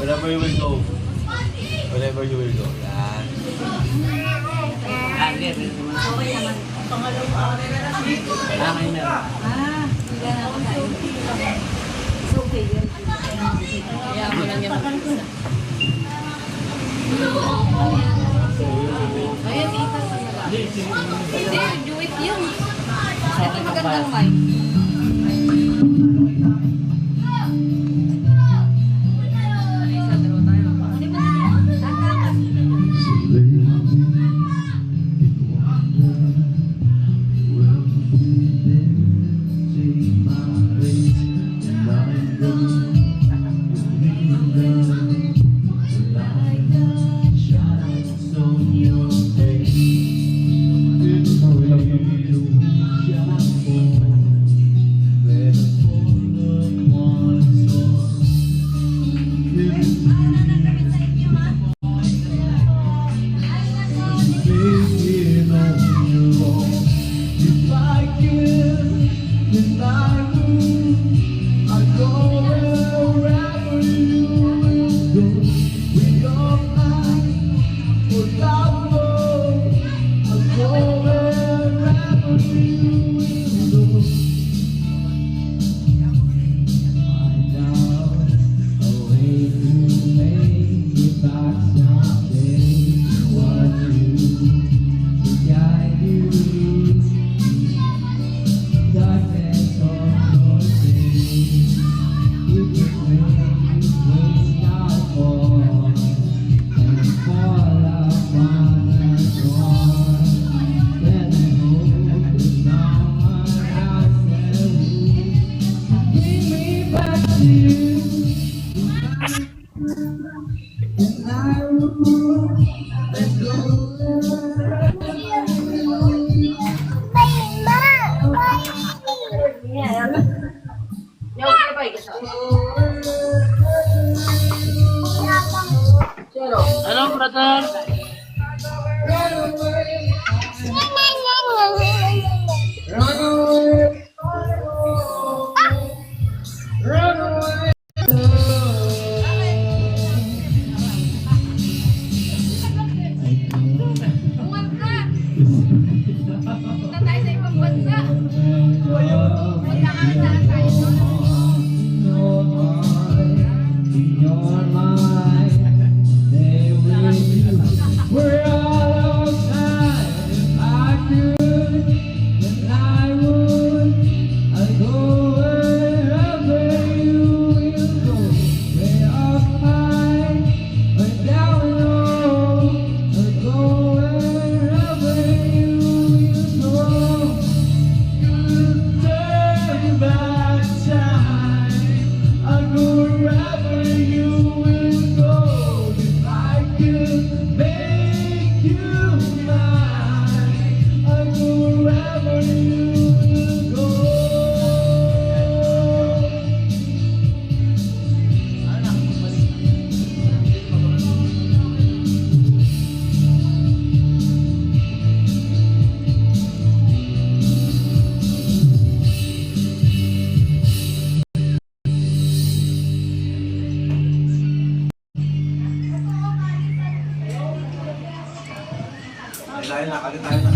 Wherever you will go. Wherever you will go. Yan. It's okay yun. Kaya mo lang yung mag-isa. Ayan, itas na lang. Hindi, do it yun. Ito magandang mic. Hello, brother. Tayo na, kalit tayo na.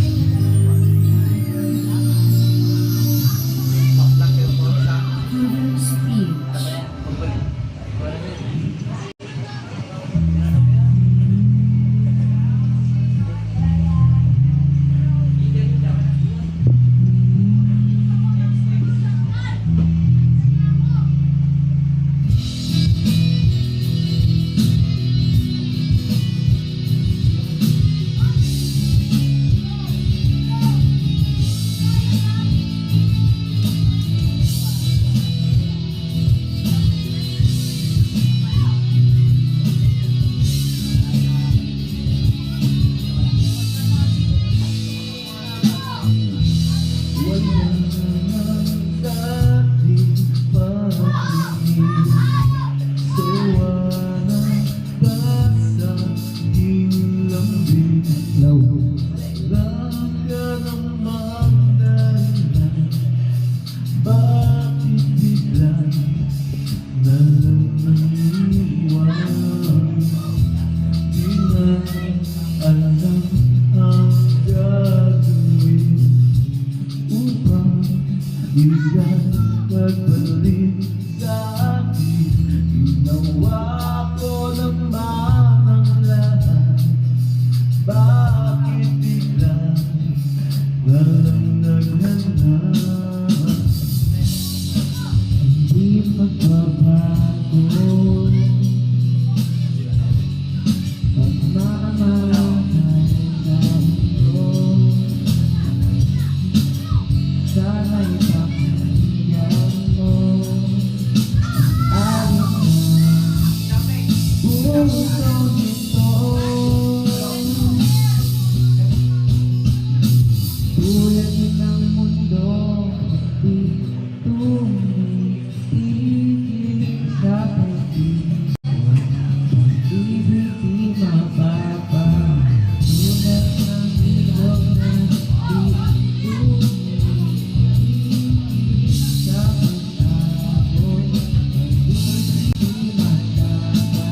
Pagbalik sa akin, ginawa ko naman ang lahat. Bakit bigla walang naghanap? Hindi magbabago pagmamahal ko. Sana'y pakinggan mo ang puso nito. Tulad ng mundo, di tumitigil sa pag-ibig. Ibig di mababa, tulad ng ilog na di tumitigil sa pag-abot. Ibig di magbabago.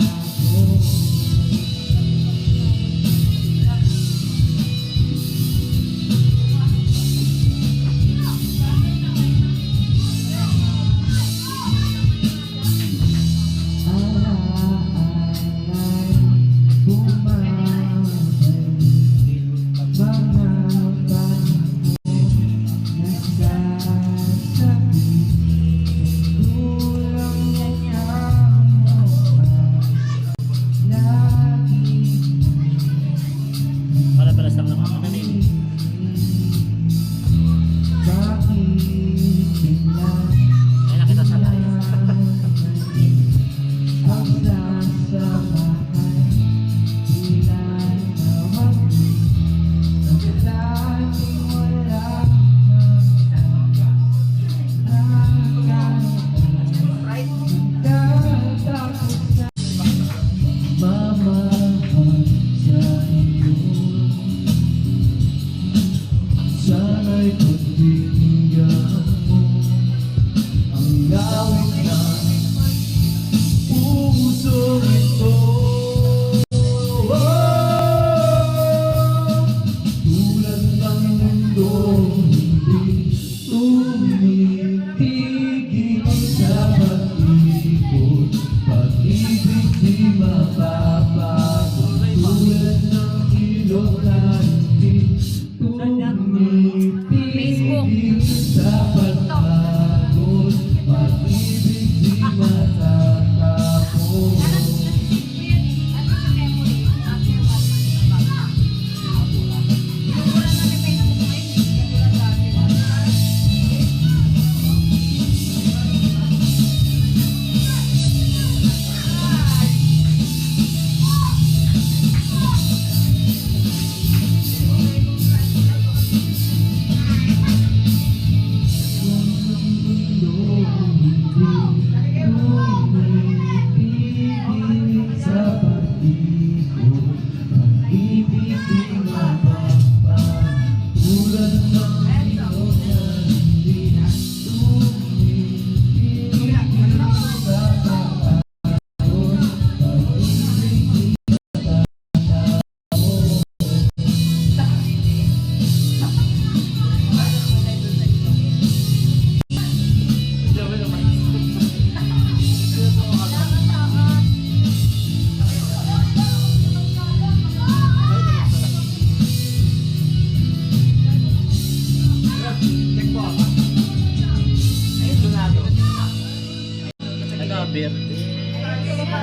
birthday.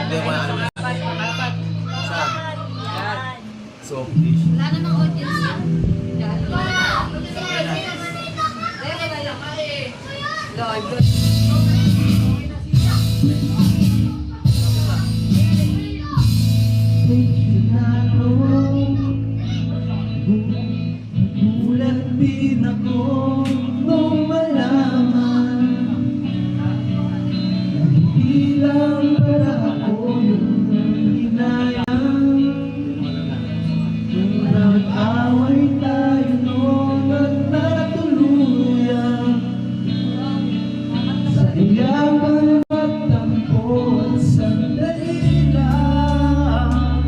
Hindi mo na alam. Saan? Soft dish. Wala namang audience yan. Live. Gulat din ako nung malaman na hindi lang para ako yung hinayang. Nung nag-away tayo noon at natuluyan sa iyang pagtampo at sandali lang.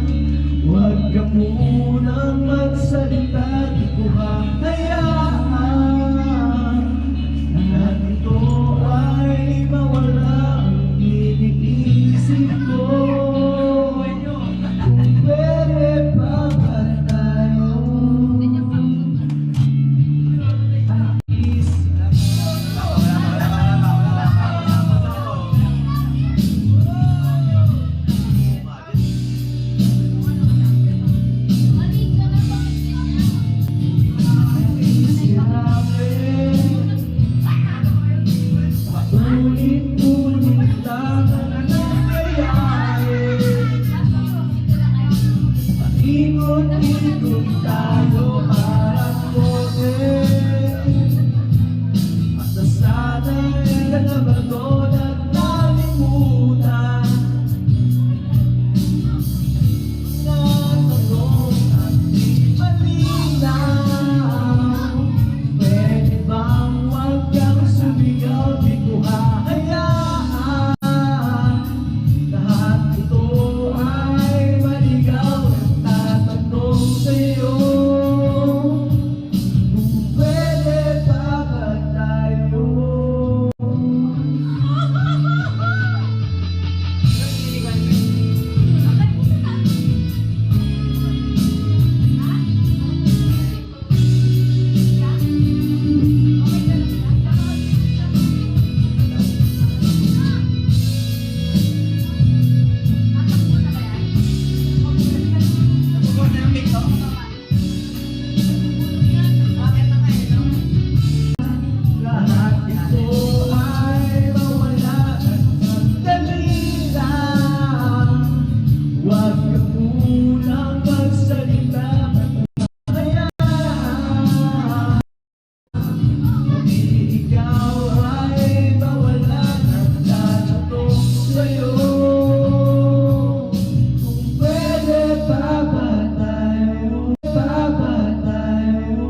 Huwag ka munang magsalita, di ko hahayaan lahat ito ay mawala ang iniisip ko. Kung pwede pa ba tayo? Ulit-ulit lang ang nangyayari. Ikot-ikot tayo parang bote. At nasanay ka na ba doon at nalimutan? Natanong at di malinaw. Pwede bang huwag kang sumigaw, di ko hahayaan. Lahat ito ay maligaw, nagtatanong sa'yo. Kung pwede pa ba tayo? Lahat ito ay mawala at sandali lang. Huwag ka munang magsalita at hayaan. Hindi ikaw ay mawala at tatanong sa'yo. Kung pwede pa ba tayo? Pa ba tayo?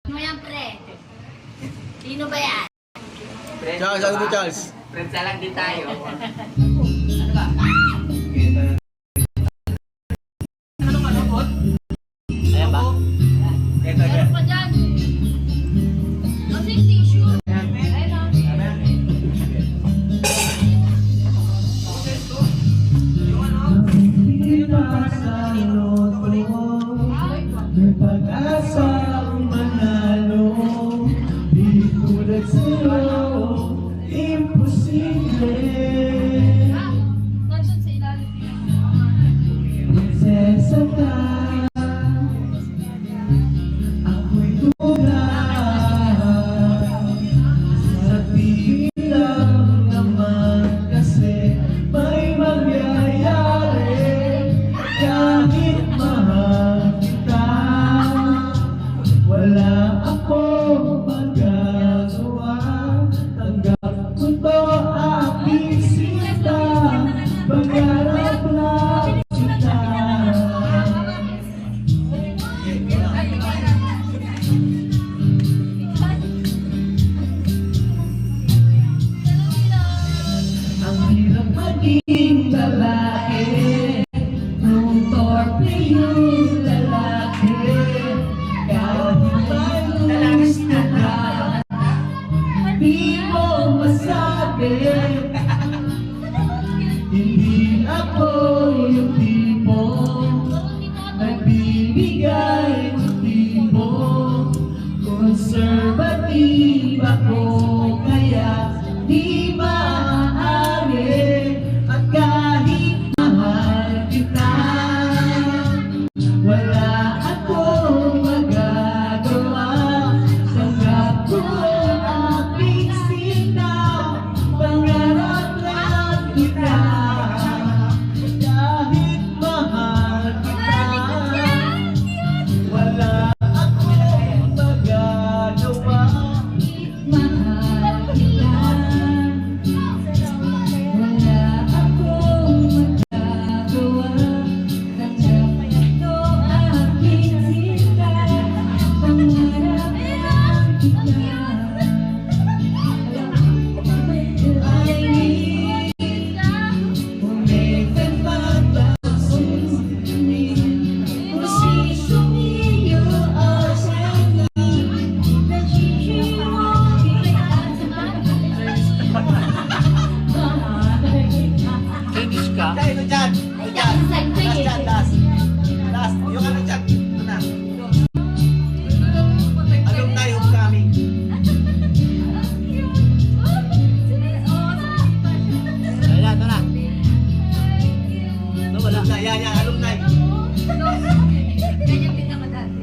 Ano yan, pre? Sino ba yan? Charles, ano mo Charles? Prensa lang din tayo. Ayan ba? Meron pa dyan. Kasi tissue. Ayun lang. Hindi pa sa loto, may pag-asang manalo. Di tulad sa'yo, imposible. Nandun sa ilalim. Prinsesa ka, ako'y tulad. Sa tingin lang naman kasi may mangyayari. Kahit mahal kita, wala akong magagawa. Tanggap ko to aking sinta, pangarap lang kita.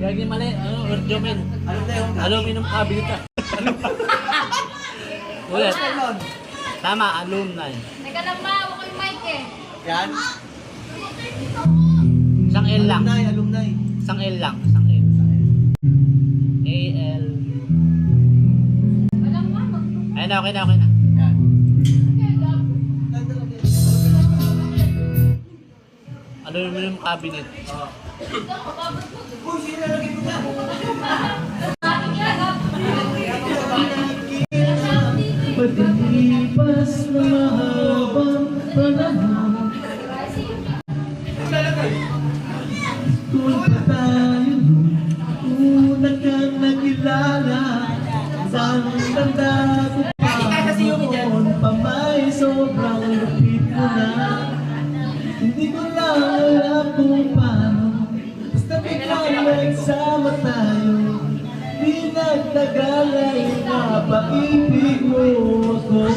Gagi mali, ano, Urjomen. Ano na yung Aluminum cabinet ah. Ulit. Tama, alumni. Teka lang ma, huwag ko yung mic eh. Yan? Isang L lang. Alumni, alumni. Isang L lang. Isang L. A-L. Walang ma, Ayun na, okay na, okay na. Yan. Aluminum cabinet. Uy, sino lagi mo na? Pagkalipas na mahabang panahon, kung pa tayo nung una kang nakilala, tanda ko pa noon pa may sobrang lupit mo na. Hindi ko lang alam kung paano, basta biglang nagsama tayo. Di nagtagal ay napaibig mo ako.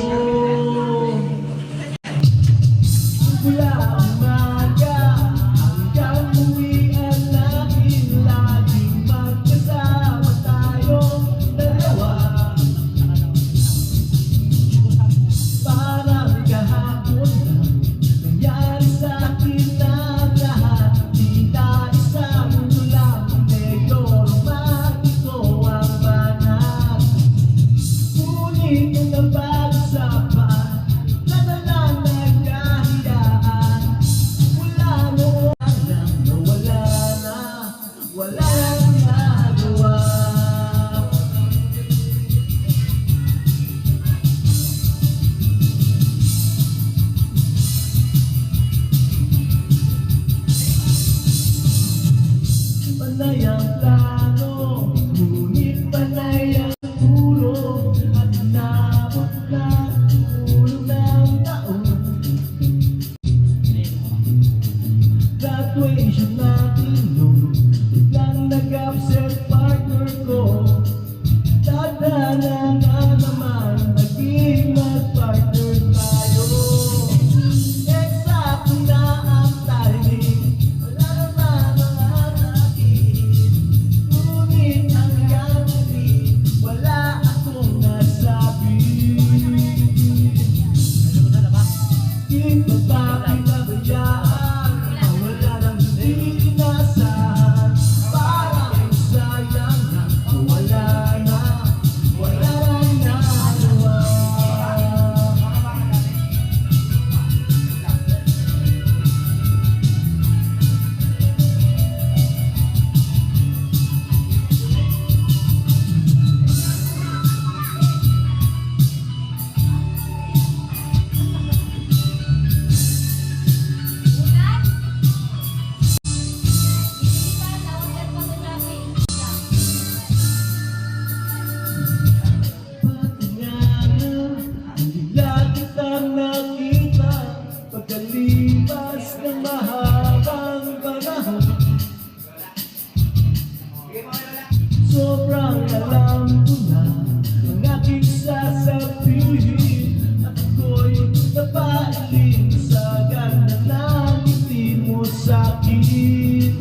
Mula umaga hanggang uwian natin, laging magkasama tayong dalawa. Parang kahapon na nangyari sa akin ang lahat. Di na isang mundo lang, negro romantiko ang banat. Ngunit kung napag-usapan, nadalang nagkahiyaan. Mula noon lang nawala na, wala nang nagawa. Panay ang plano, ngunit panay ang ulo. At inabot na ulo ng taon. Graduation natin noon, biglang nag-upset partner ko. Tadhana na naman, naging mag-partner tayo. Eksakto na ang timing, wala naman ang akin. Ngunit hanggang huli, wala akong nasabi. Di ko ba pinabayaan, wala nang hindi inasahan. Parang sayang na wala na, wala nang nagawa. Patingana, hindi lang kitang nakita. Pagkalipas ng mahabang panahon, sobrang alam ko na ang aking sasabihin. At ako'y napailing sa ganda ng ngiti mo sa'kin.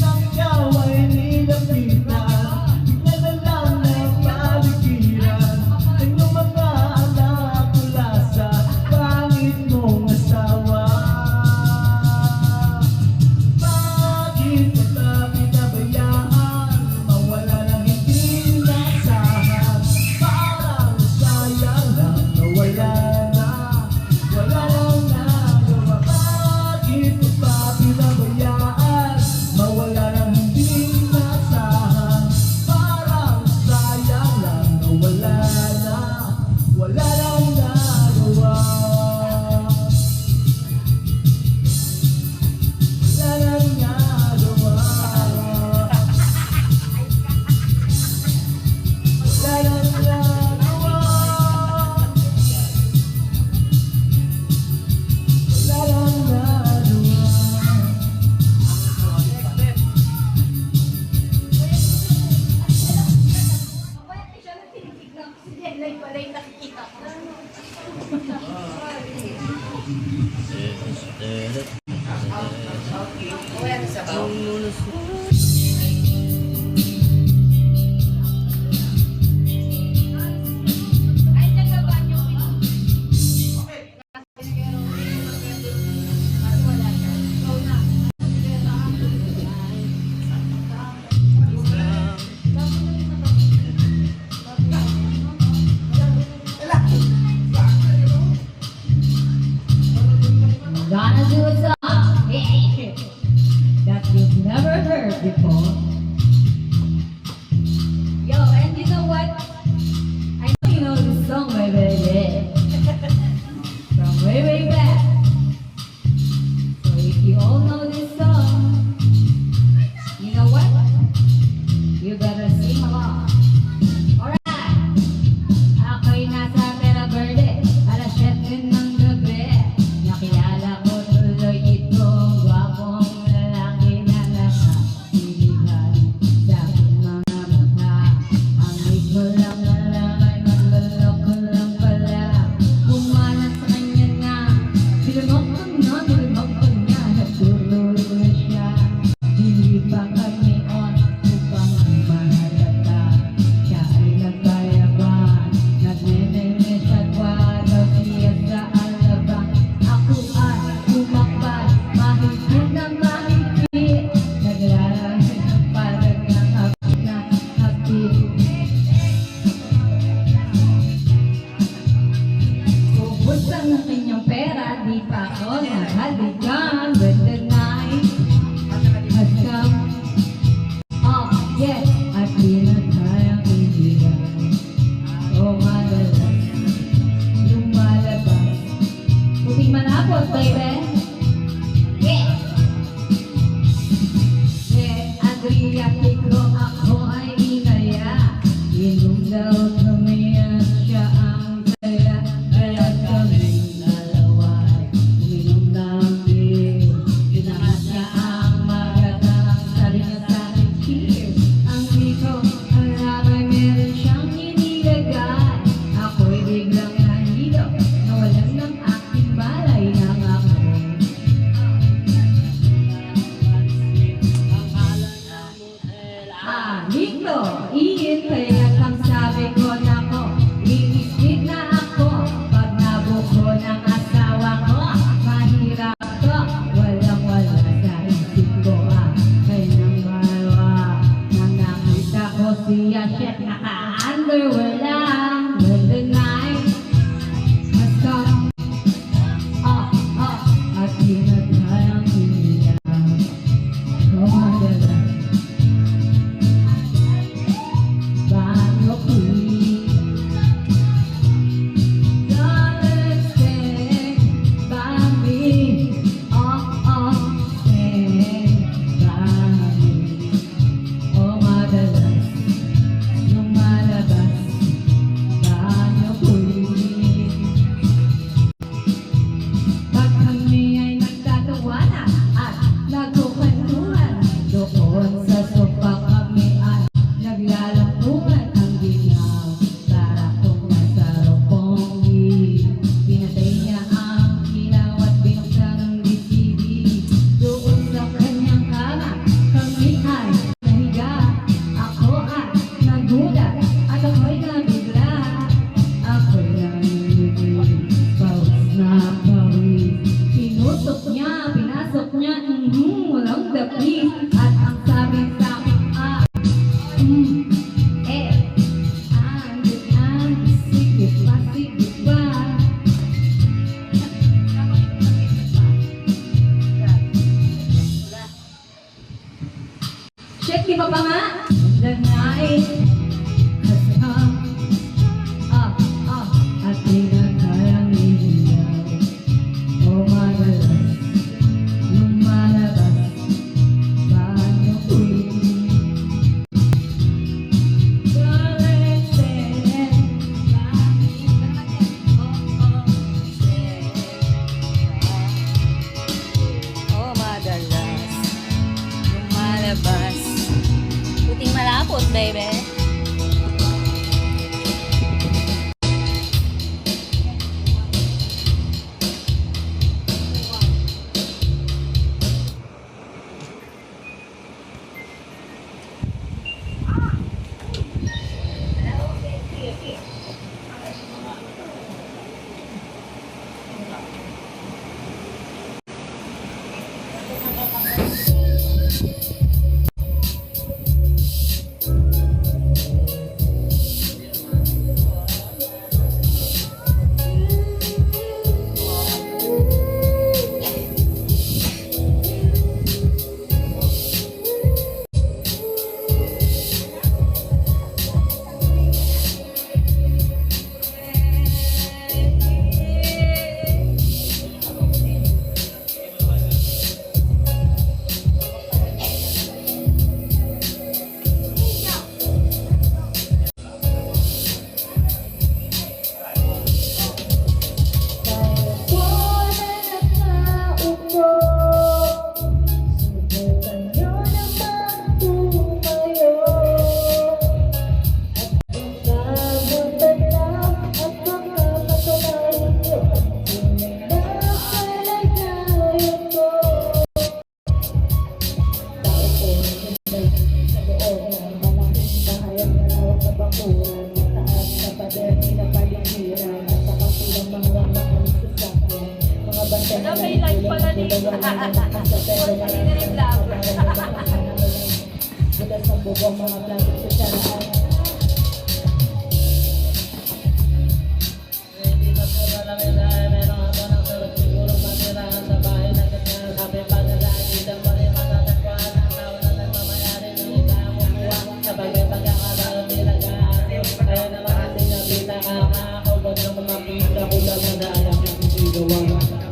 Nang ikaw ay nilapitan, bigla na lang napaligiran ng iyong mga anak mula sa pangit mong asawa. Bakit mo ba pinabayaan, mawala ng hindi inasahan? Parang sayang lang na wala na, wala nang nagawa. Bakit mo ba pinabayaan, mawala ng hindi inasahan? Parang sayang lang na wala na, wala nang nagawa. Wala nang nagawa. Wala nang nagawa. Wala nang nagawa. before. Yo, and you know what? I know you know this song, my baby. From way, way back. So if you all know this song, you know what? You better sing along. Alright! Ako'y nasa Tera Verde, alas 7 ng gabi. Nakilala ko tuloy itong gwapong lalaki na nakasilihan sa aking mga mata. Ang ito lang nalaman, magloloko lang pala. Pumalas sa kanya na, binunok ko na, nagtuloy na siya. Hindi pa kami on, upang mahalata. Siya ay nagkayaban, nagmememes at wala siya sa alabang. Ako ay umakbay, mahigpit na mahigpit. Naglalakad ng parang ng hapit na hapit. Ubus ang kanyang pera, di pa ako nahalikan. When the night has come, oh yes, at pinatayang kaibigan. Oh madalas, lumalabas. Puting manapot, baby. Yeah! Adriatic ko ako ay inaya. Inom daw kami at siya ang daya. Kaya kami dalawa uminom ng beer. Pinangat niya ang magatang, sabi niya sa akin, cheers. Ang iko, alabay meron siyang inilagay. Ako'y biglang nahilo, nawalan ng aking malay ng ako. Nito, iyon kaya lang sabi ko nako, iisip na ako pag nabuko ng asawa ko. Mahirap to, walang-wala sa isip ko kaya nang malawa nang nakita ko siya, shit, naka-underwear lang. When the night has come, at pinatayang kinilang. Oh, madalas bago queen, darling, stand by me. Stand by me. Oh, madalas lumalabas, bago queen. Pag kami ay nagtatawanan at nagkukwentuhan, doon sa sofa kami ay naglalampugan ang ginaw. Para kung nasa roponggi, pinatay niya ang ilaw at binuksan ang DCD. Doon sa kanyang kama, kami ay nahiga. Ako ay nagulat at ako'y nabigla. Ako'y nanginginig, pawis na pawis. Pinutok niya, pinasok niya, walang dapis. At ang sabi sa akin sige pa. Check, di ba pa nga? The night has come, at pinatayang ilaw. Oh, madalas lumalabas, bago queen. Darling, stand by me. Oh, madalas lumalabas. Puting malapot, baby. bubong mga plano sa tiyaraan. Hindi na po marami dahil meron ako ng sarap siguro matirahan sa bahay na kanya sabi pa nila hindi lang pa rin matatagpuan ang tao na nagmamayari ng iba kumuha kapag may pagkakataon nila gaano kaya naman hindi nakita ka ako wag na makita ko lang na dahil ang sisigawan.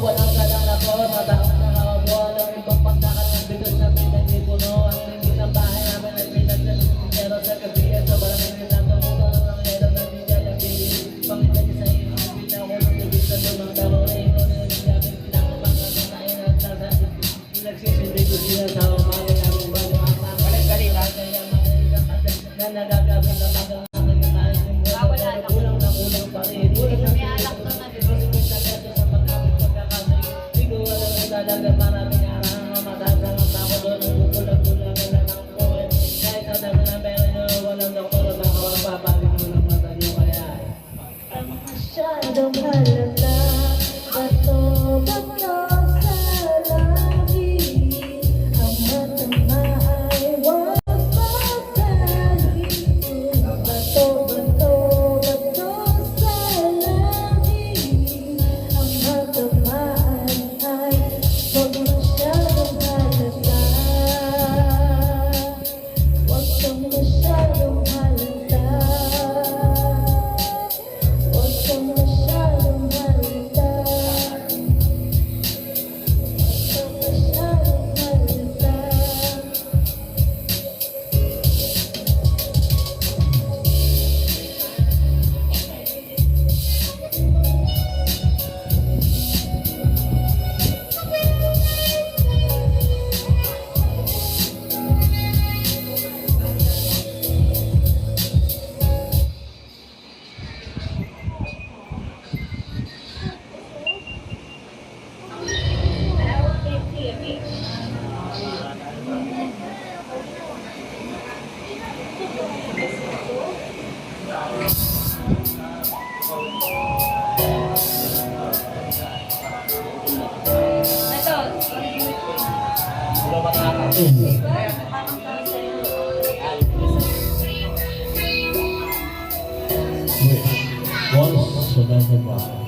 Walang kadala ko, mataon na nakabuha ng ibang pagdakan ng bigas na pinag-ipuno ang tingin ng bahay namin ay pinag-pero sa gabi at sa barangay nilatamuto ng langyero na bigay ang bili Panginoon sa iyo, pinako ng tubig sa lumang taro rin o nilagabing pinakapangkat na inat na sa nagsisindi ko sila sa umaga namin bago ang nakakaliwa kaya malilang kasi na nagagabing na magang kulang na kulang pa rin may alak na talaga maraming arang matatang ang ako doon ang kukulang-kulang na lang ang buhay kahit sa dami na meron nyo walang doktor baka magpapalit mo ng mata nyo kaya masyadong halata bato-bato sa langit ang matama ay wag magkalit bato-bato sa langit ang matama Huwag masyadong halata Huwag kang masyadong halata Huwag kang masyadong halata Huwag kang masyadong halata Once, so that's a bar.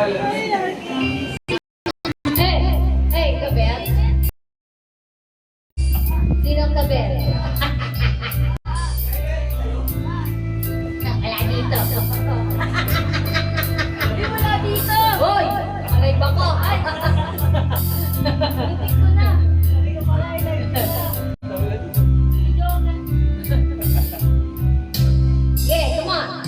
Hey, Kabel. Sinong Kabel? Wala dito. Hindi wala dito. Hoy! Alay ba ko? Ay! Itik ko na. Yeah, come on.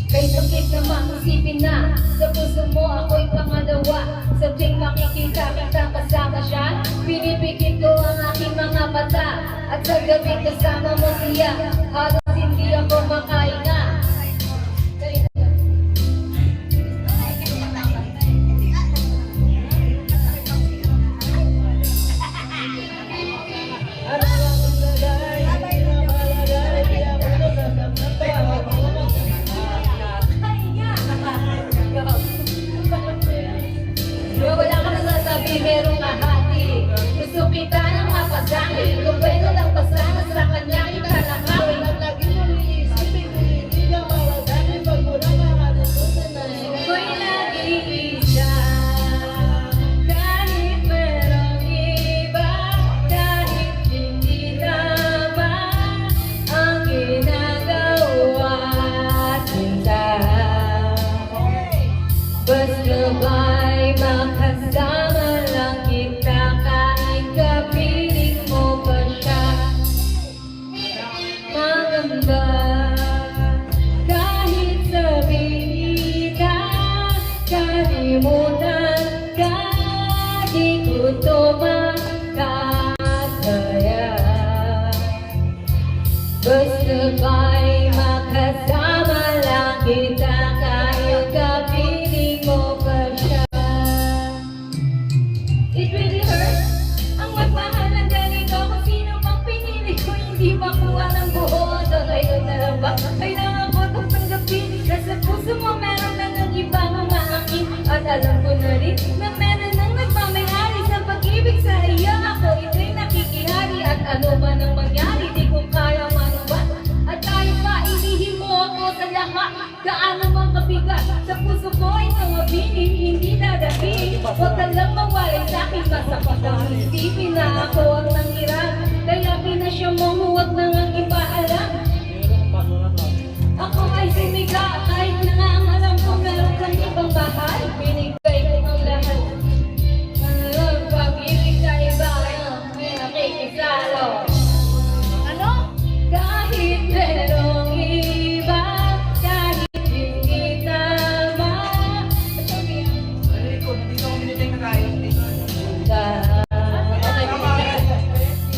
Kay sakit naman, isipin na sa puso mo ako'y pangalawa. Sa tuwing makikita kita kasama siya, pinipikit ko ang aking mga mata. At sa gabi kasama mo siya, halos hindi ako makahinga. Wala ka nasasabi, merong kahati. Gusto kita ng mapasakin. Kung pwede lang pasama sa kanya, kita nakawin. Ang lagi mo iisipin, hindi ka mawaganin. Pag mula makalimutan na ako'y nag-iisa. Kahit merong iba, kahit hindi tama ang ginagawa sinta. Basta ba'y makasama lang kita kahit kapiling mo pa siya. Maganda kahit sabihin ka, kalimutan ka, di ko to makakaya. Basta ba'y makasama lang kita kahit kapiling mo pa siya. It really hurts ang magmahal ng ganito. Kung sino mang pinili ko, hindi makuha ng buo. So ngayon na lang ba kailangan ko itong tanggapin? Nasa puso mo meron na ng ibang umaakin. At alam ko na rin na meron nang nagmamayari sa pag-ibig sa iyo. Ako ito'y nakikihari at ano man ang mangyari, di ko kaya manubat. At tayo pa, ilihim mo ako sa lahat. Gaano mang kabigat sa puso ko ay nangabihin, hindi dadating. Huwag ka lang mawalay sa akin, masakit ang isipin na ako ang nangiram. Kaya pinasya mo, huwag nang ang iba alam. Ako ay sumiga, kahit na nga ang alam ko meron kang ibang bahal. Binigay ko ang lahat. Pag-ibig sa iba, may nakikisalo. Ano? Kahit merong iba, kahit hindi tama.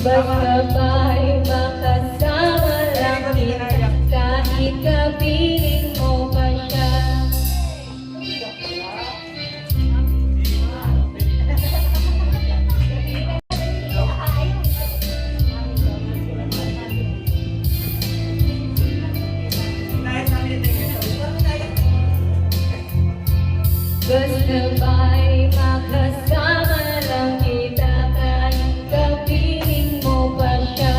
Basta ba'y makasama lang kita kahit kapiling mo pa siya. Basta ba'y makasama lang kita kahit kapiling mo pa siya.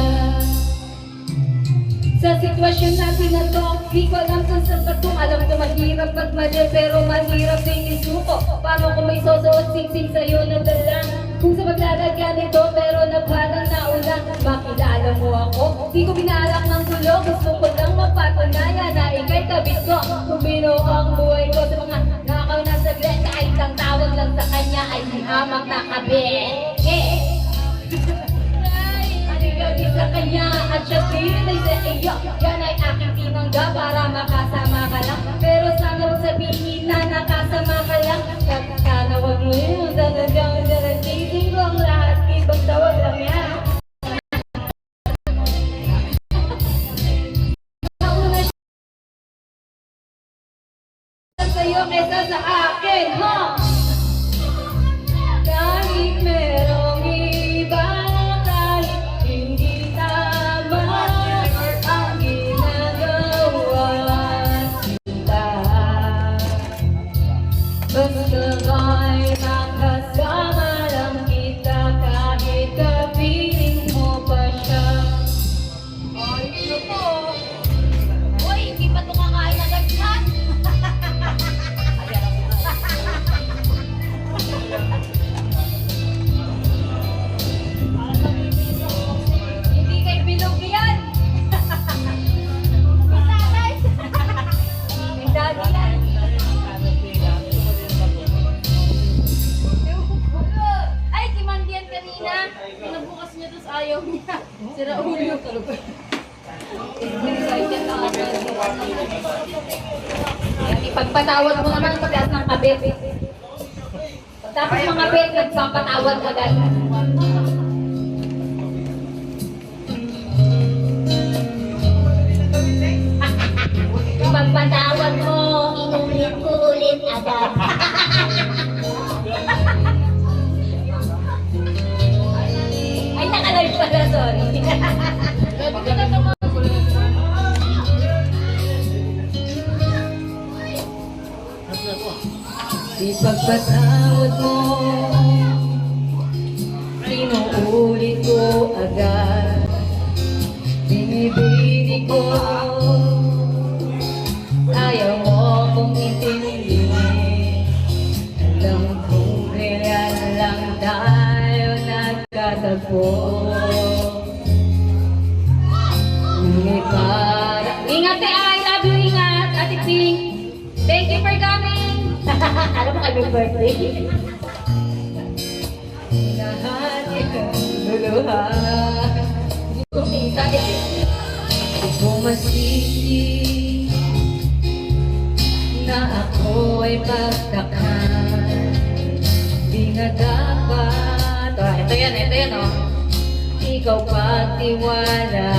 Sa sitwasyon natin na to, di ko alam kung saan ba to. Alam ko mahirap magmali, pero mahirap din isuko. Paano kung may sosuot singsing sa'yo na dalang? Kung sa paglalagyan nito, pero na parang naulang. Makilala mo ako, di ko binalak ng gulo. Gusto ko lang mapatunayan na ika'y tabit ko. Kung binuo ang buhay ko sa mga nakaw na saglit, kahit ang tawag lang sa kanya ay si hamak na kabit. Gabi sa kanya at siya pinay sa iyo. Yan ay aking tinanggap para makasama ka lang. Pero sana huwag sabihin na nakasama ka lang. Sana huwag mo yun, talagang darating ko ang lahat. Ibang tawag lang yan. Nauna siya sa'yo kesa sa akin, ha? Kahit merong iba, hindi tama ang ginagawa sila. Basta ba'y makasama lang kita kahit kapiling mo pa siya. Ay, ito po. Uy, hindi pa ito kakain agad yan. bukas niya, tapos ayaw niya. Sira ulo. Excited na ako. Ayan, ipagpatawad mo naman ang pagkas ng kabit. Tapos mga bet, nagpapatawad ka agad. Ipagpatawad mo, inulit ko ulit agad. Ay, nakalive pala, sorry. Ipagpatawad mo, inuulit ko agad. Binibini ko, ayaw mo kong intindihin. Alam kong kailan lang tayo nagkatagpo. Ngunit parang... Ingat eh, I love you, ingat, Ate Pink. Thank you for coming. Alam mo kayo birthday? Nahanip ang luluhan. Hindi ko kita eh. Hindi ko masisi na ako ay pagtakan. Di na dapat. Oh, ito yan oh. Ikaw pagtiwalaan.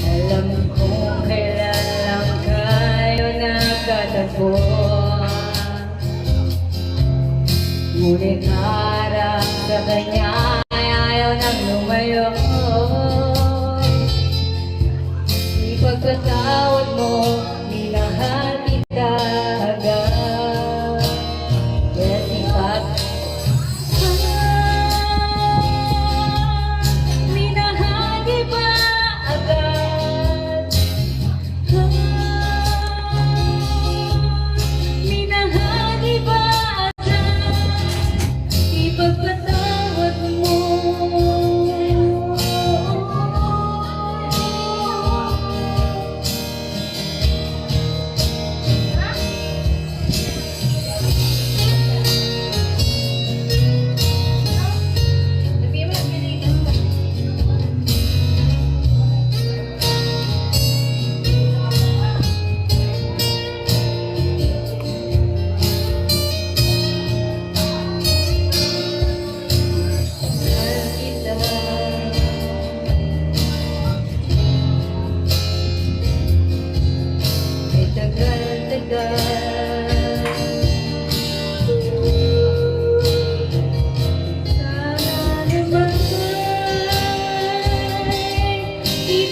Alam kong kailan lang kayo nagkatagpo. Ngunit harap sa kanya ay ayaw nang lumayo. Ipagpatawad mo, minahal kita agad. Yes, minahal kita agad. Minahal kita agad. Ipagpatawad mo.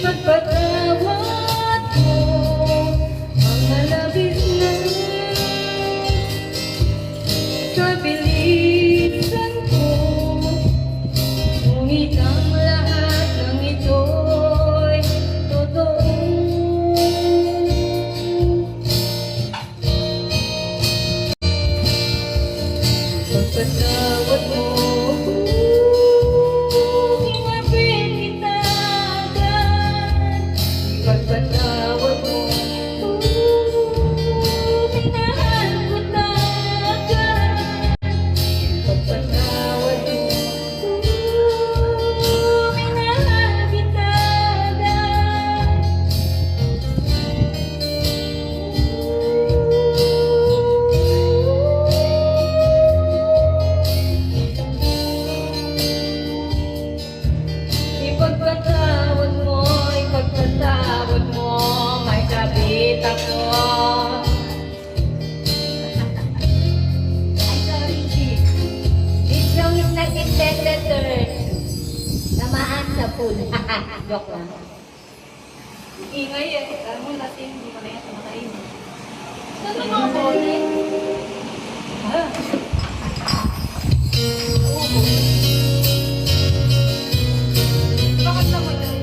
Ipagpatawad mo ang malabis na kabilisan ko. Ngunit ang lahat ng ito'y totoo. Ipagpatawad mo. Pagpatawad mo, minahal ko na agad. Pagpatawad mo, minahal kita agad. Ipagpatawad mo, ipagpatawad mo, may kabit ako. Ay, sorry, Chief. It's long yung nag-intend letter. Namaan sa pool. Joke lang. Ingay eh. Alam mo natin, hindi ko na yan kumakain. Saan mo mga pool eh? Bakit naman yun?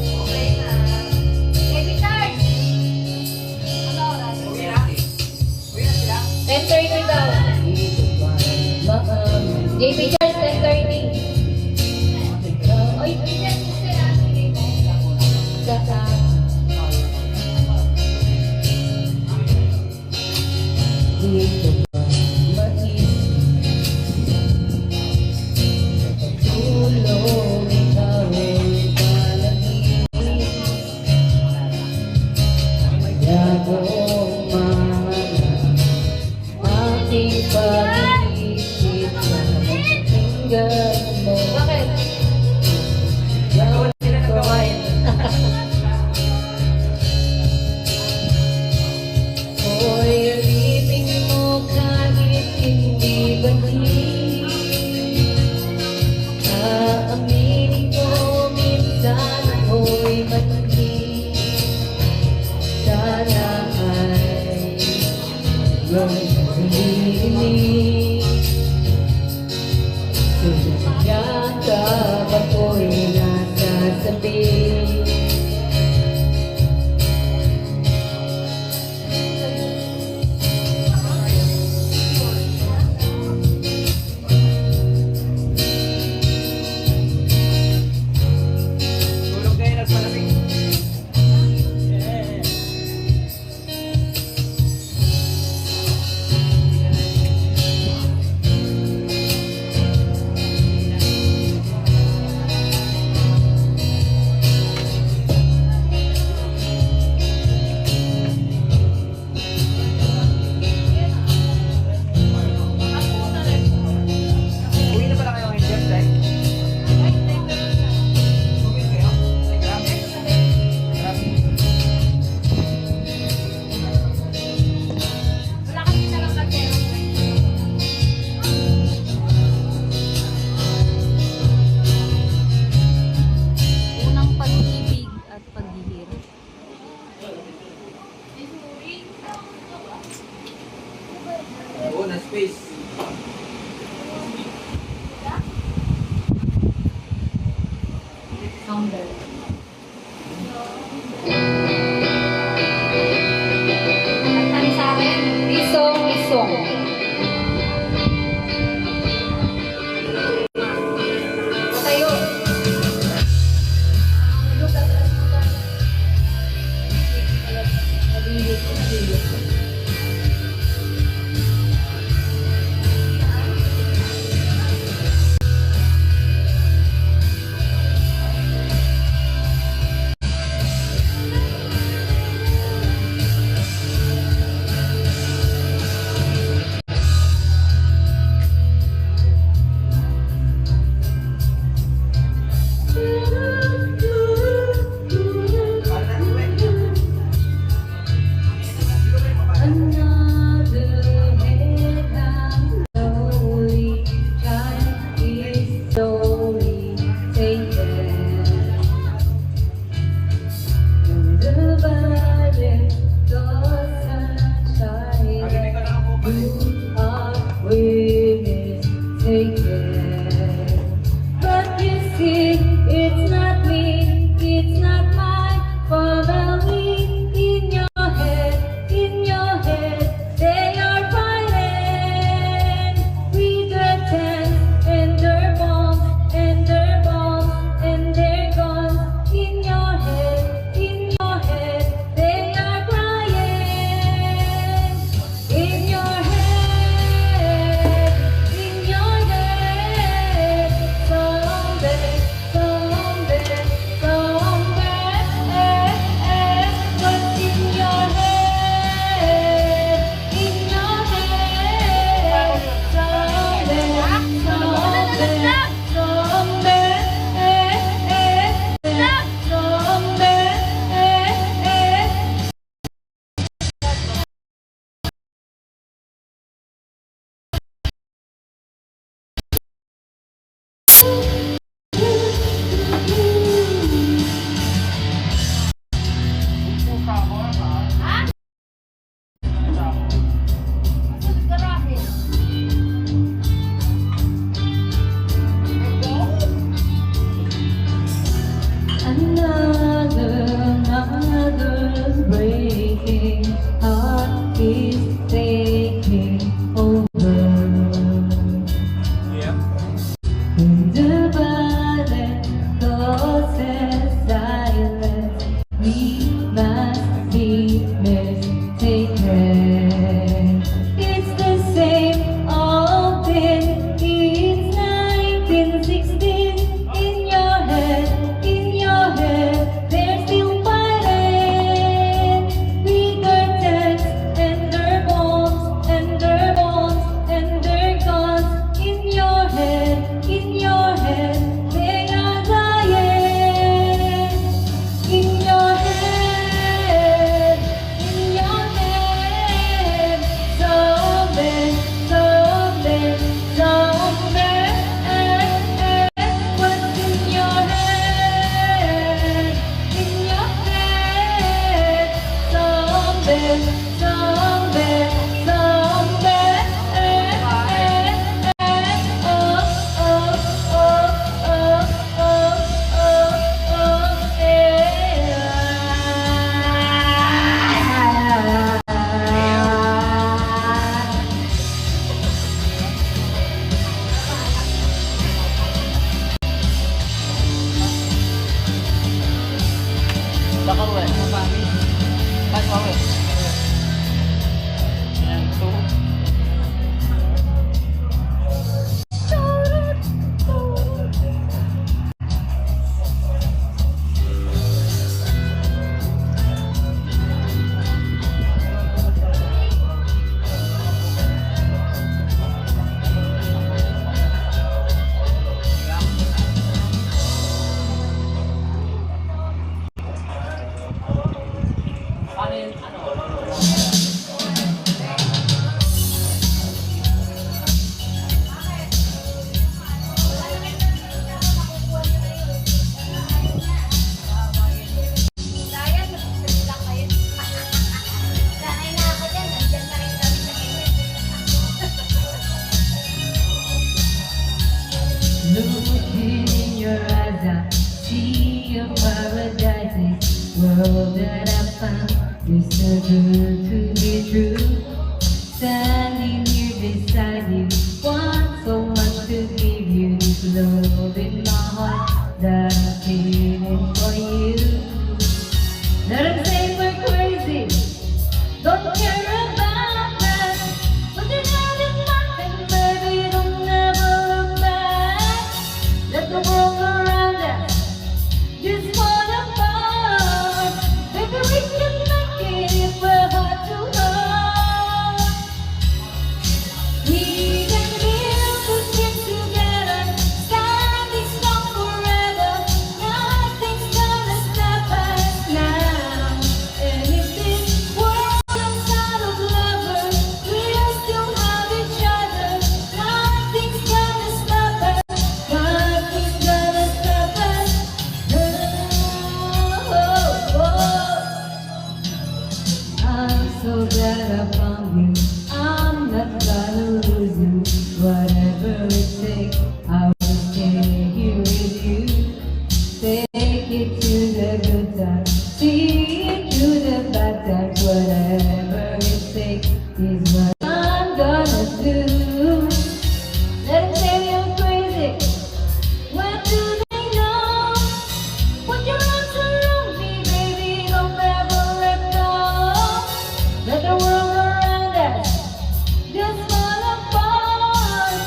Okay na. Baby Tars! Ano oras? 10:30 daw. JP Charles, 10:30. Oy, bakit? Hoy, alipin mo kahit hindi balik. Aaminin ko minsan ako'y mali. Sana ay gawin hindi. Yakap ako'y nasasabi. Tulog kayo nagpalamig. Uwi na pala kayo ngayon, Jeff, dahil. Uwi kayo? Grab. Unang pag-ibig at paghihirap. Oo, na space. Sounder. Ang sa akin, isong. Tayo. In your head. I see a paradise. This world that I found is too good to be true. Standing here beside you, want so much to give you. This love in my heart that I'm feeling for you. Let them say we're crazy, don't care about that. But you're not in mind, baby, don't never look back. Let the world around us just fall apart. Baby, we can make it if we're heart to heart. We can build this thing together, standing strong forever. Nothing's gonna stop us now. And if this world runs out of lovers, we'll still have each other. Nothing's gonna stop us. Nothing's gonna stop us. I'm so glad I found you. I'm not gonna lose you. Whatever it takes, I will stay here with you. Take it to the good times, see it through the bad times. Whatever it takes is what I'm gonna do. Let them say you're crazy. When do they know? Put your arms around me, baby, don't ever let go. Let the world around us just fall apart.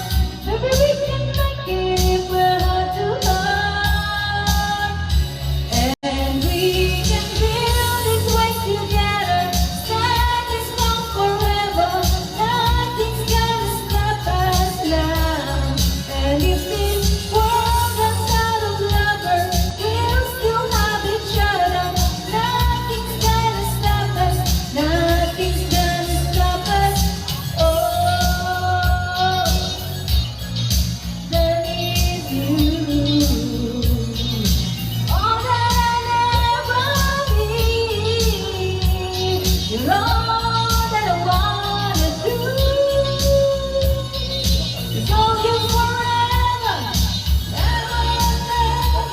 Baby, we can make it if we're heart to heart. And we can build this way together, standing strong forever. Nothing's gonna stop us now. And if this world runs out of lovers, we'll still have each other. Nothing's gonna stop us. Nothing's gonna stop us. Oh, there is you. All that I ever need. You're all that I wanna do. It's all you forever, ever and ever.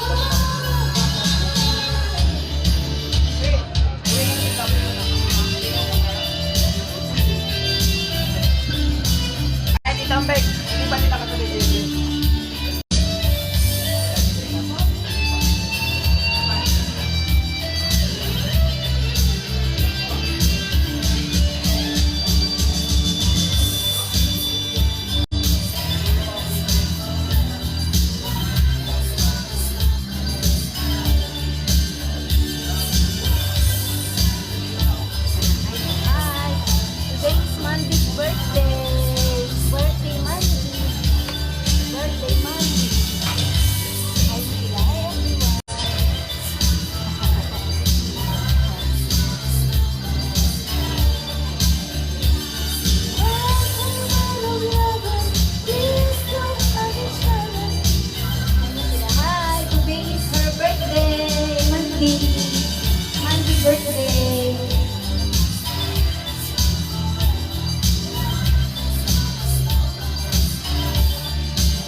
Hi! Today is Mandy's birthday! Birthday Mandy! Birthday Mandy! Hi sila, everyone! Hi! Today is her birthday! Mandy! Mandy birthday!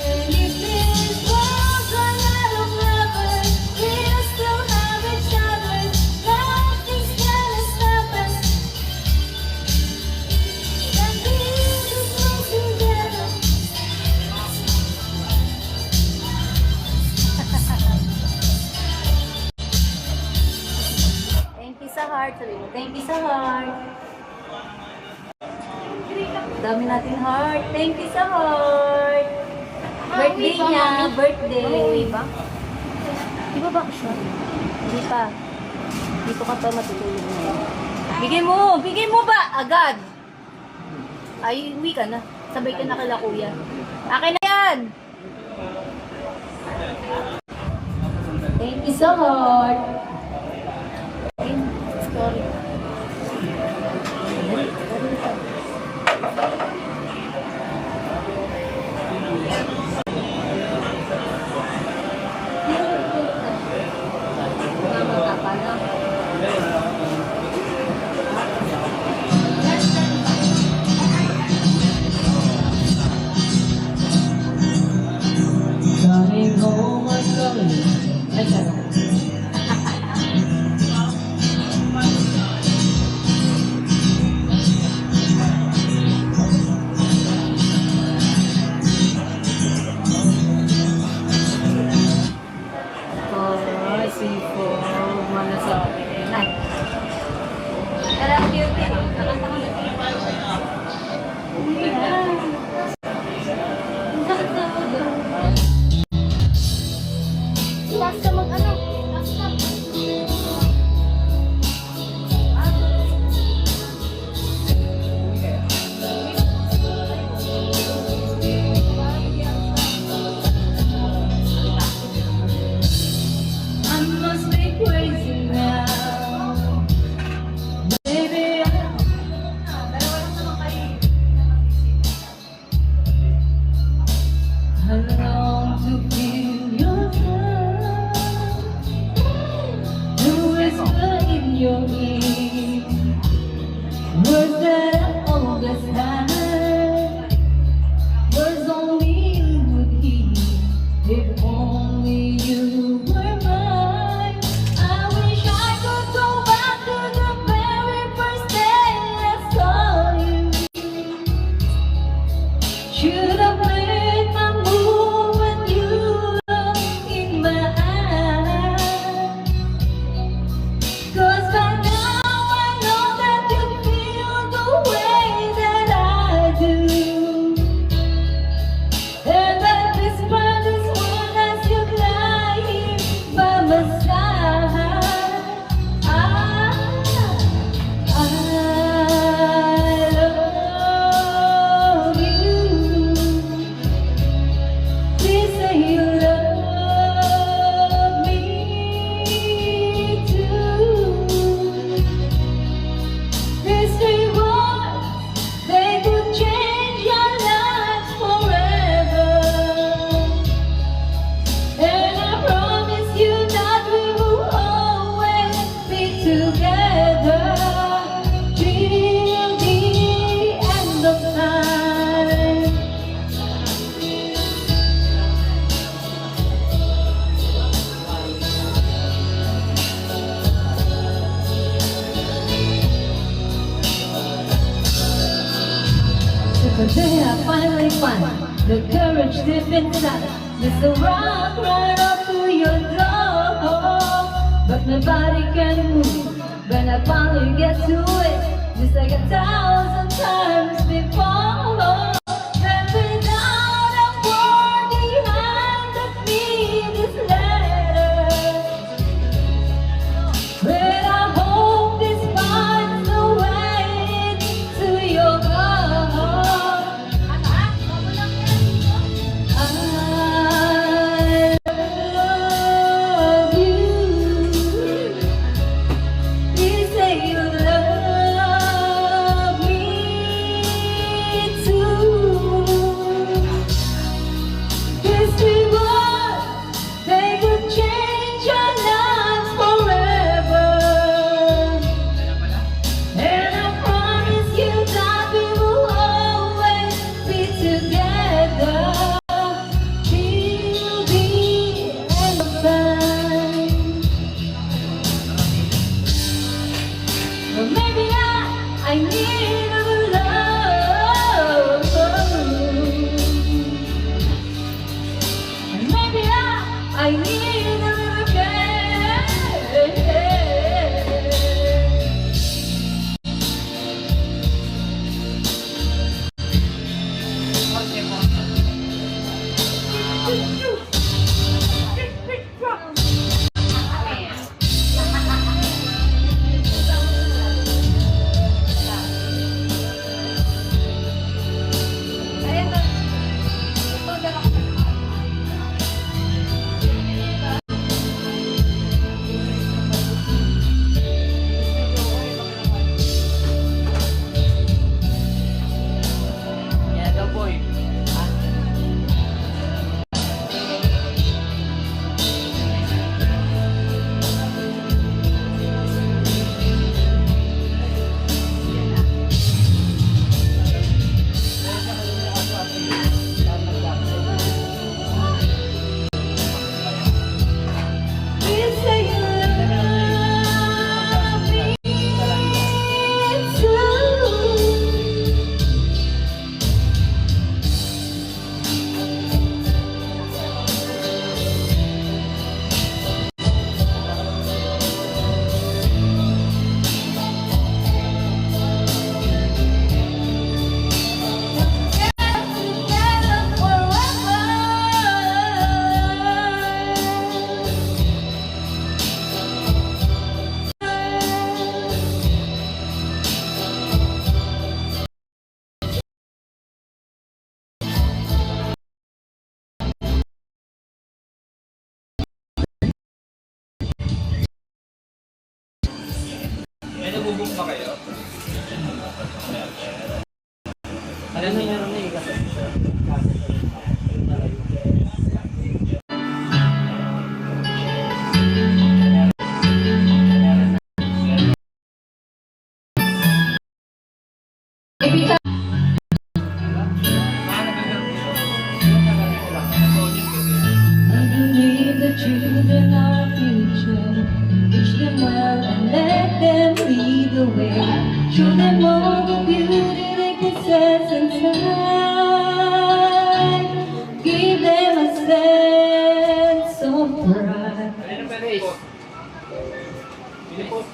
And if this world's run out of lovers, we'll still have each other. Nothing's gonna stop us. And build this way together. Thank you sa heart. Sabi mo, thank you sa heart. Dami natin heart. Thank you sa heart. Birthday niya. Birthday. Mauwi ba? Di ba bakasyon? Hindi pa. Dito ka pa matutulog na. Bigay mo! Bigay mo ba? Agad! Ay, uwi ka na. Sabay ka na kala kuya. Akin na yan! Thank you so much. Sorry. Coming home, I'm coming Should have made my move when you look in my eyes. 'Cause by now I know that you feel the way that I do. And that this world is one as you lie here by my side. I love you. Please say you love me too. These 3 words, they could change your lives forever. And I promise you that we will always be together till the end of time. So today I finally find the courage deep inside. Mr. Rock right up to your door, but my body can't move when I finally get to it. Just like 1,000 times before. And without a word behind the me this letter. But I hope this finds the way to your heart. I love you. Please say you love me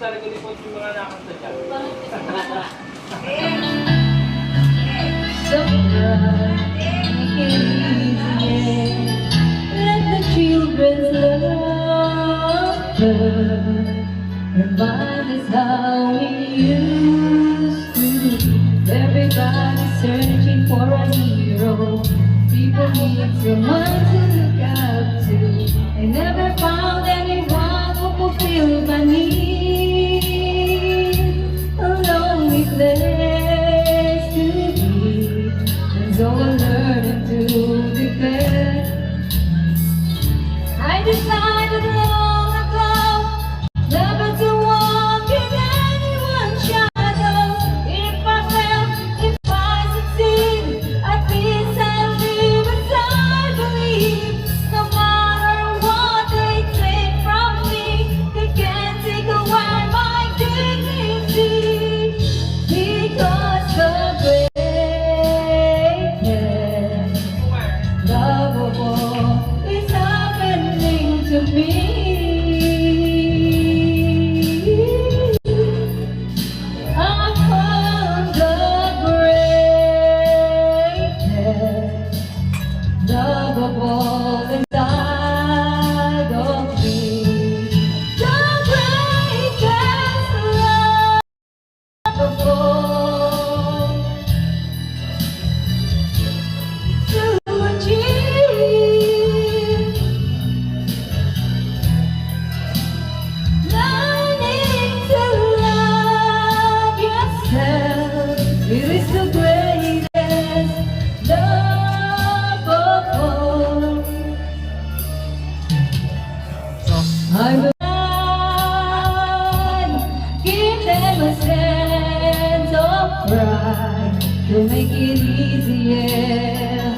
talaga ni Coach yung mga nakanta dyan. So make it easy. Let the children's laughter remind us how we used to be. Everybody's searching for a hero. People need someone to look up to. I never found anyone who fulfilled my need. A lonely place to be, and so I learned to declare. I decided long ago never to walk in anyone's shadow. If I fail, if I succeed, at least I'll live as I believe. No matter what they take from me, they can't take away my dignity. Because the greatest love of all is happening to me. I found the greatest love of all inside of me. The greatest love of all to achieve. Learning to love yourself, it is the greatest love of all. I will give them a sense of pride to make it easier.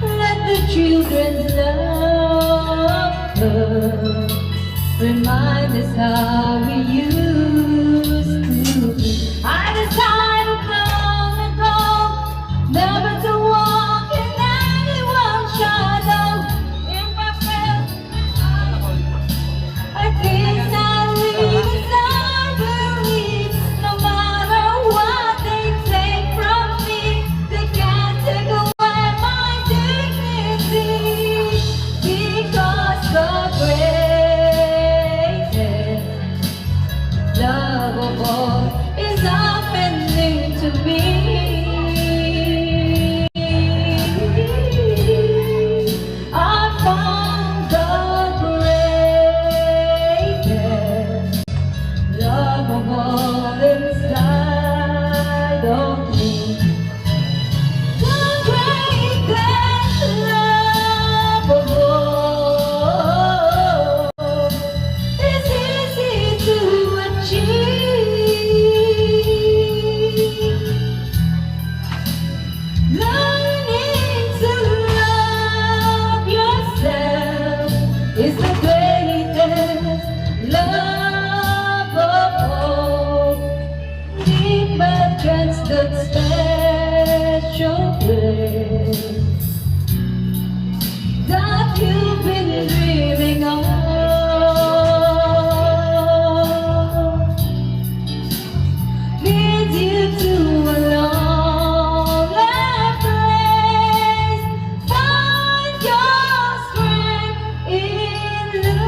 Let the children's laughter remind us how we used to be. I decided long ago never to walk in anyone's shadow. If I fail, at least I'll live as I believe. No matter what they take from me, they can't take away my dignity. Because the greatest love of all is happening to me. I found the greatest love of all inside of me. The greatest love of all is easy to achieve. Learning to love yourself is the greatest love of all. Imagine that special place that you've been dreaming of. Leads you to a lonely place. Find your strength in love.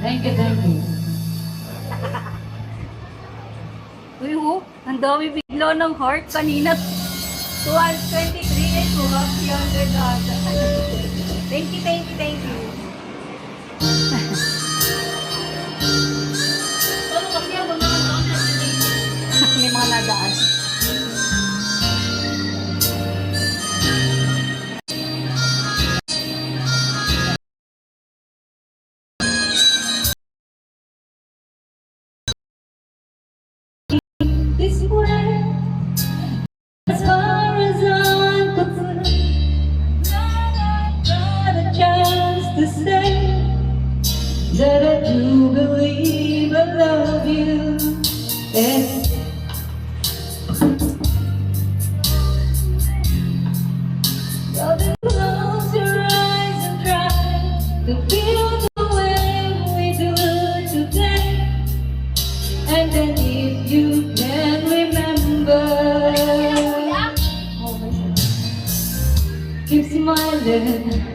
Thank you, thank you. Uy, ang dami biglo ng heart kanina. 223 and 200 ata. Thank you, thank you, thank you. May mga nadaan. This way, as far as I'm concerned, not a chance to say that I do believe I love you. And close your eyes and try smiling,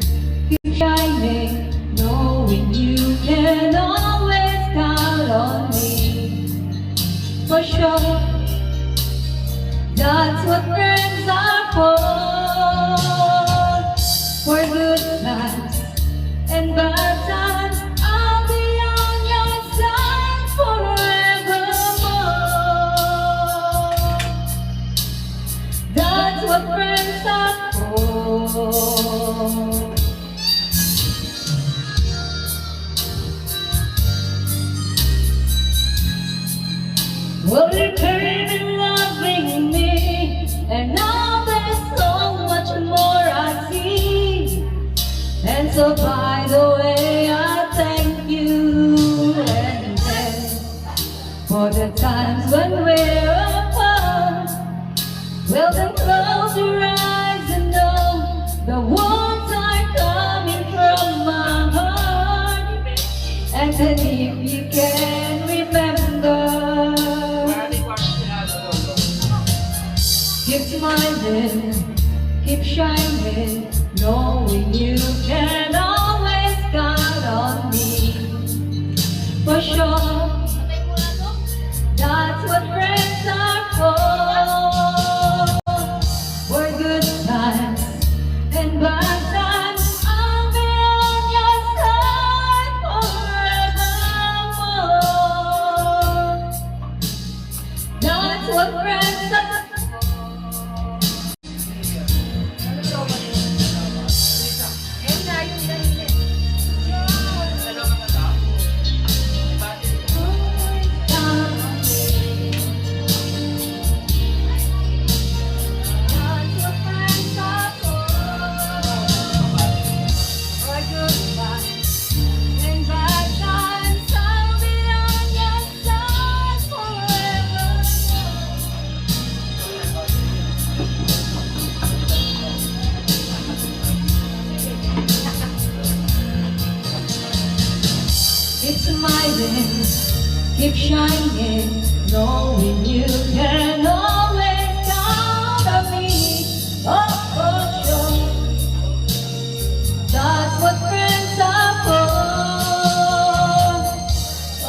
keep shining, knowing you can always count on me. For sure, that's what friends are for good times and bad times. I'll be on your side forevermore. That's what friends are for. Well, you came in loving me, and now there's so much more I see. And so, by the way, I thank you. And then, for the times when we're apart, well, then close your eyes and know the words are coming from my heart. And then, if you can remember, keep smiling, keep shining, knowing you can always count on me. For sure, that's what friends are for good times and bad times. I'll be on your side forevermore. That's what friends are. Keep smiling, keep shining, knowing you can always count on me. Oh, for sure, that's what friends are for.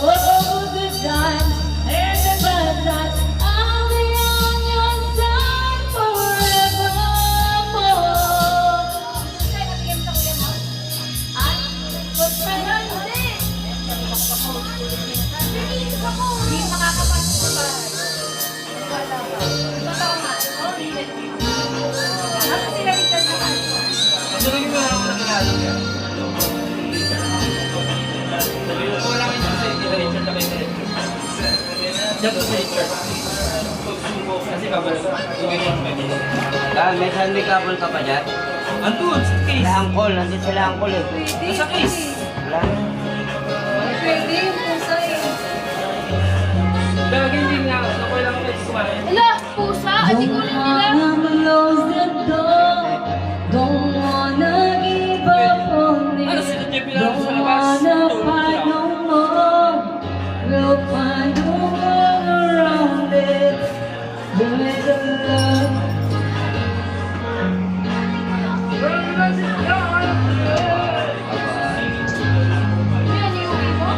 Oh, good times and the bad times, I'll be on your side forevermore. What friends are they? Hindi makakapasok sa bahay. Wala ba? Totoo nga. Ano sila dito sa bahay? Ano rin mo lang ang Tagalog yan? Wala kayo sa Richard na kayo sa Richard. Diyan sa Richard. Kasi babalik. May Sunday couple ka pa dyan? Andun, sa case. Sila angkol, nandun sila angkol eh. Nasa case. Wala na. Pwede yung pusa eh. Pero hindi nga, nakuha lang ako sa kumain. Hala, pusa! Adi ko lang nila. Don't wanna give up on it. Ano, sila Jeff Don't Pilar sa labas? wanna fight no more. We'll find a world around it. With the love. Yan, iuwi mo?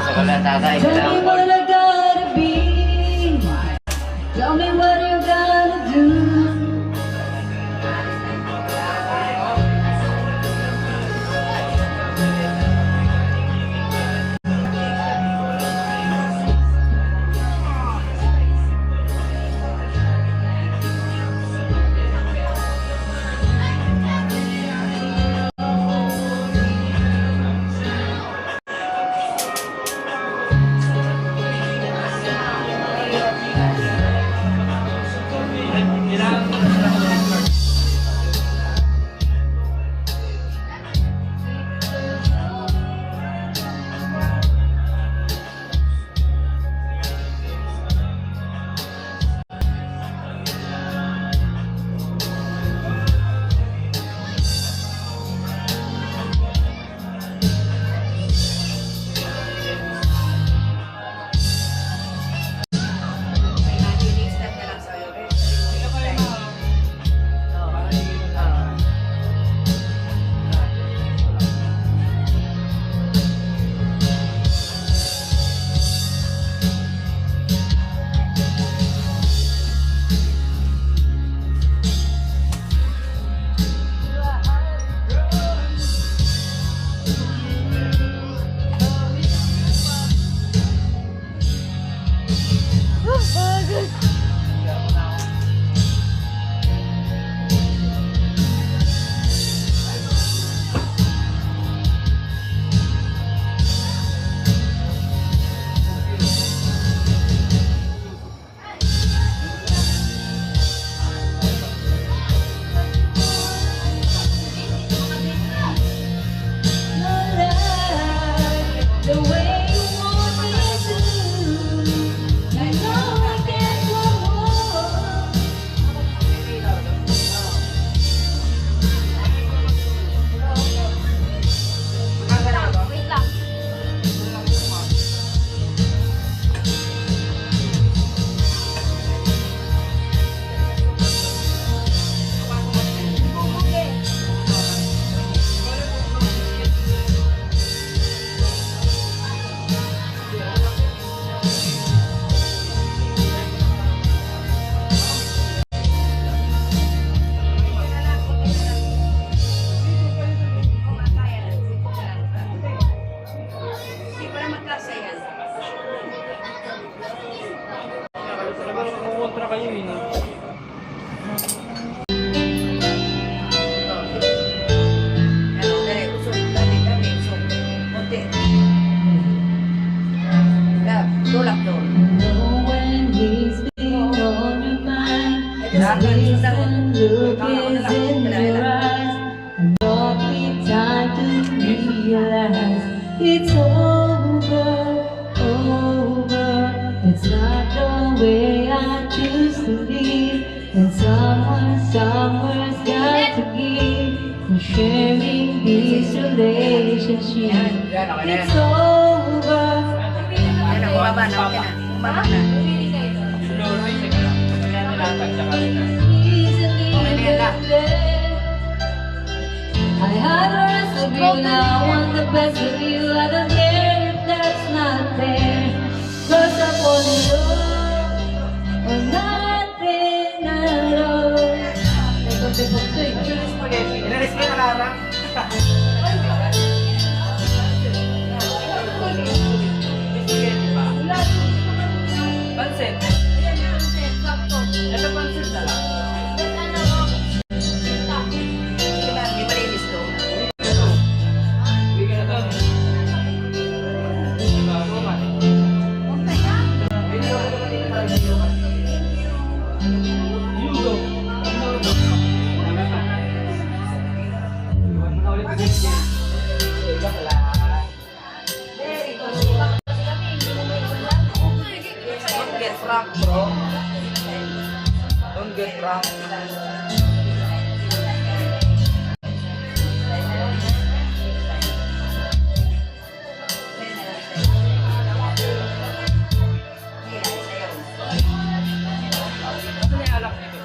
Sa wala tatay, sila Tell me angkol. what I gotta be. Tell me what you gotta do. The way you want me to, I know I can't go on. Wait lang. Kukontra kayo eh. No? Know when he's been on your mind, the reason look is in your eyes, and not be time to realize it's over, over. It's not the way I choose to be, and somewhere's got to give for sharing this relationship. It's over. Glory, sige lang. Kaya nilatag siya kanina. I had the rest of you, now I want the best of you. I don't care if that's not fair, 'cause I want you or nothing at all. Inalis ko yung alarm. Pansit. Ito pansit na lang. Bigyan na to. Bago man. Yugo. Don't get drunk, bro. Don't get drunk. Ano yung alak dito?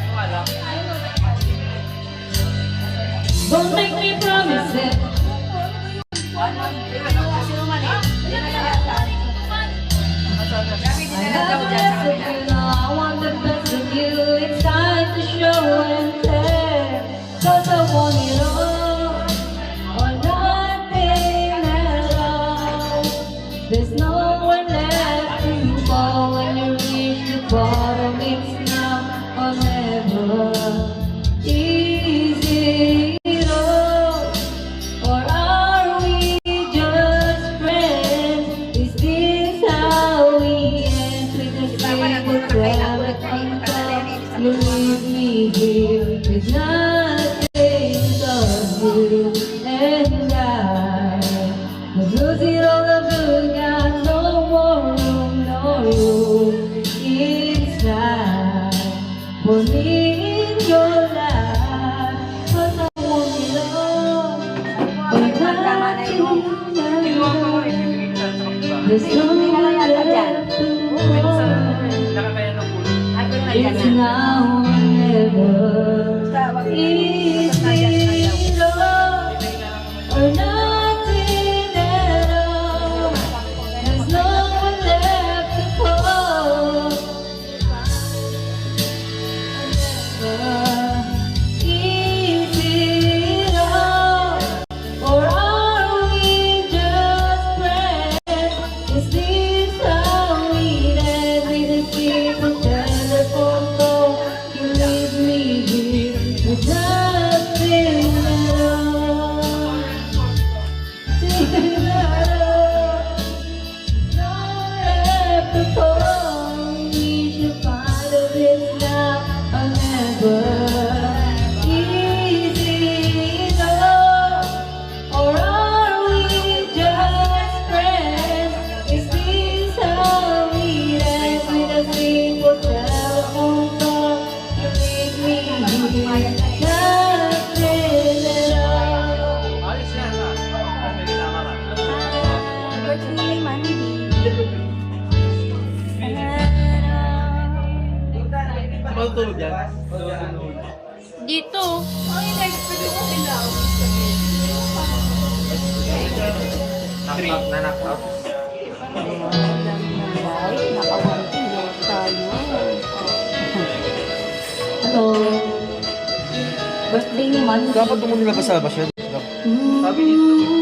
Yung alak? Don't make me promise it. I have the rest of you, now I want the best of you. It's time to show and tell, 'cause I want it all or nothing at all. There's no one left to fall when you reach the bottom. It's now or never. Is it all, or are we just friends? Is this how we end? With the secret private uncle, you leave me here with nothing but you and I. But lose it all the blue, got no more room, no room inside for me in your life. 'Cause I want it all, but nothing else. There's no one left to hold. Nakakaya ng pulo. It's now or never. Is it all or nothing at all? There's no one left to call. Is it all, or are we just friends? Is this how we before we should find a this now or never easy enough? Or are we just friends? Is this how we end with a simple telephone call? You leave me here, nothing at all. Alis yan ha. May kasama ka. Birthday ni Mandy. Matulog yan. Dito. Nanak out. Nakawanting tayo. Hello. Birthday ni Mandy. Dapat mo nilabas sa labas yan. Sabi dito.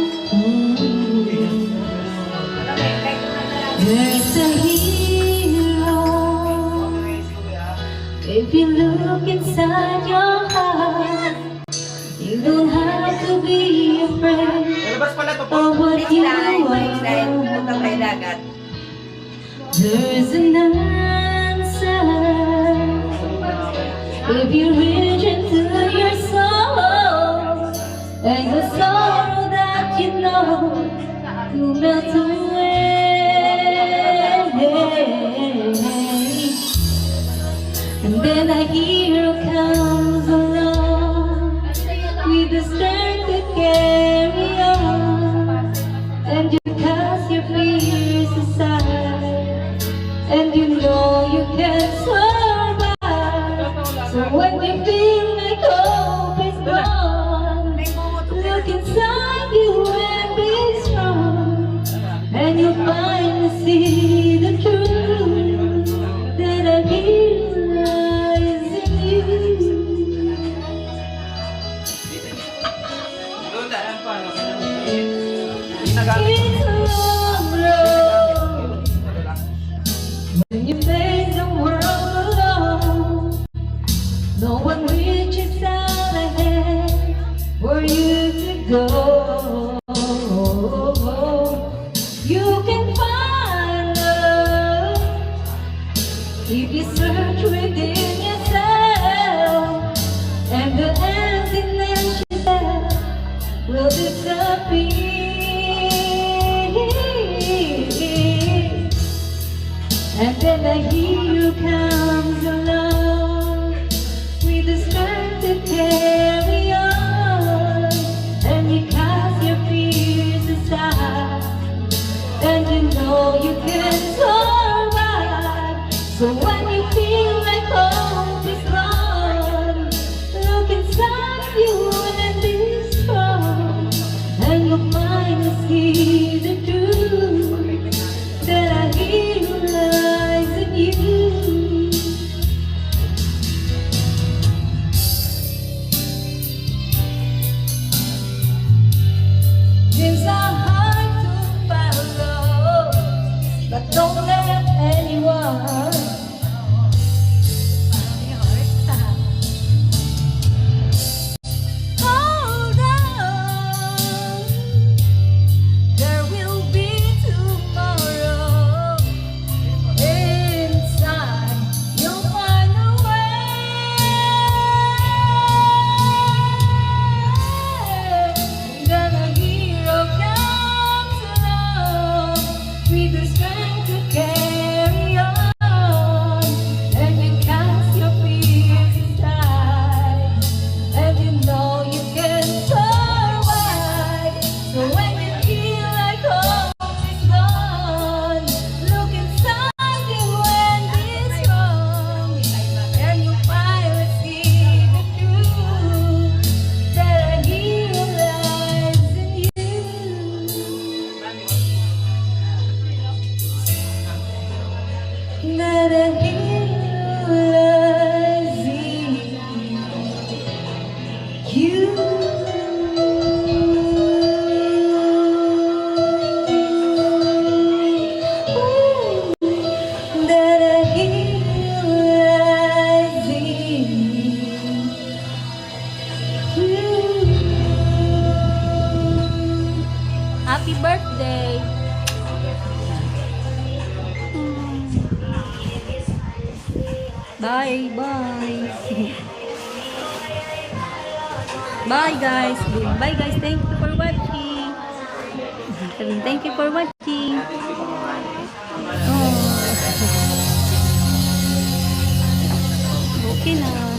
There's a hero. If you look inside your heart, you don't have to be afraid Labas pala to po. of what you are. There's an answer. If you reach into your soul, and the sorrow that you know will melt away. And then a hero comes along with the strength to carry on, and you cast your fears aside, and you know you can survive. So when you feel like hope is gone, look inside you and be strong, and you'll finally see the truth that I realize in you. Doon daan pa. It's a long road when you face the world alone. No one reaches out ahead for you to go. You can find love if you search within yourself, and the emptiness you left will disappear. And then a hero comes along with the strength to carry on, and you cast your fears aside, and you know you can survive. So when you feel like hope is gone, look inside you and be strong, and you'll finally see the truth that I realize in you. Dreams are hard to follow, but don't let anyone hold on. There will be tomorrow. Inside, you'll find a way. Then a hero comes along with the strength to carry on, and you cast your fears aside, and you know you can survive. So when you feel like hope is gone, look inside you and be strong, and you'll finally see the truth that I realize in you. That I realize in you. That I realize in you. Happy birthday. Bye, bye. Bye guys. Bye guys. Thank you for watching. Thank you for watching. Oh. Okay na.